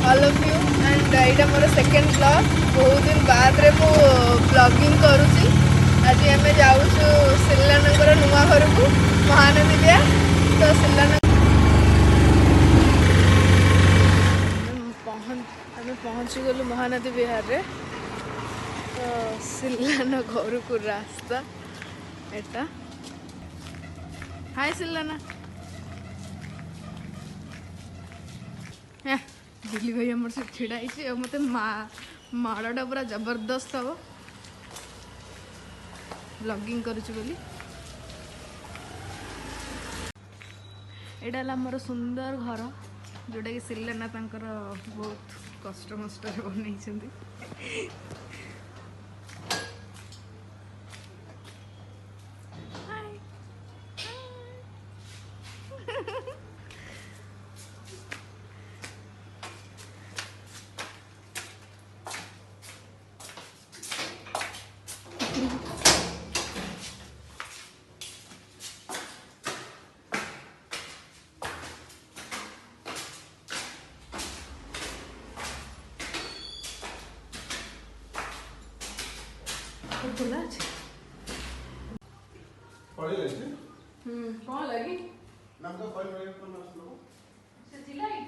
All of you and यहाँ more second blog बहुत दिन बाद रे मु ब्लॉगिंग करुँची। आज आम जाऊँ सिलानगर नुआ घर को महानदी बिया तो सिलान पहुँची गलु महानदी बिहार रे तो सिलाना घर को रास्ता एटा। हाय सिलाना दिल्ली भाई आम से छिड़ा मत माड़टा पूरा जबरदस्त हम ब्लॉगिंग करुँच बोली। यहाँ आमर सुंदर घर जोटा कि सिलाना बहुत कष्ट मस्ट बन खुला अच्छे पढ़े लेते कौन लगी नाम का फाइल पढ़े तो ना सुनो से चिल्लाई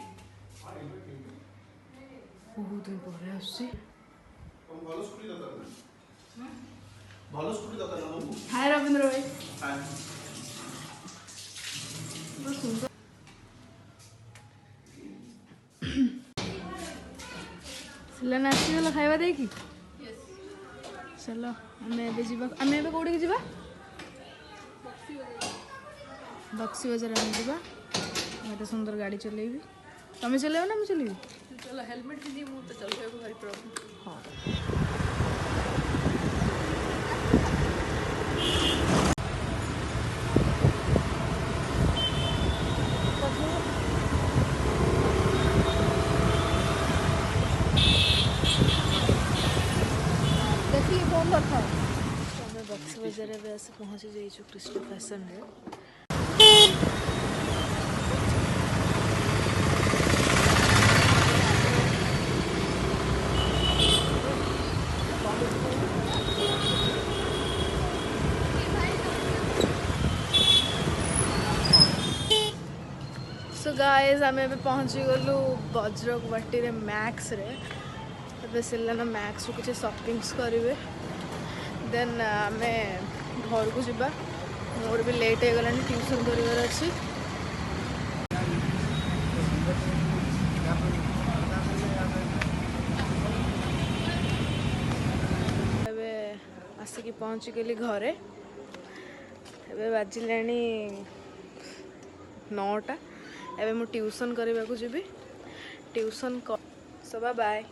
हां इनमें ठीक बहुत दिन पहले आसी तुम भलो स्कूटी दाता ना भलो स्कूटी दाता ना तुम हाय रविंद्र भाई हां बहुत सुंदर सिलाना आसीगला खाଇବା ଦେଇକି चलो आम एवं कौट की जा बक्सी बजार आम जा एत सुंदर गाड़ी चलेबी तुम चलेब ना मुझे चलेबी चलो हेलमेट पिंधि मुझे तो चलने भारी प्रॉब्लम। हाँ देखिए कौन रखा है हमें बक्स बाजार में आस पहुँची जाइए कृष्ण फैशन रे। सो गाइज आम ए पहुँची गलु बज्रक बाटी रे मैक्स रे तबे सिलाना मैक्स रू किसी शॉपिंग्स करेंगे देन आम घर को जावा मोर भी लेट हो गलानी ट्यूशन करार अच्छी। आसिक पहुँची गली घरे एबे बाजिलानी 9टा एबे मु ट्यूशन करने को जी ट्यूशन सो बाय।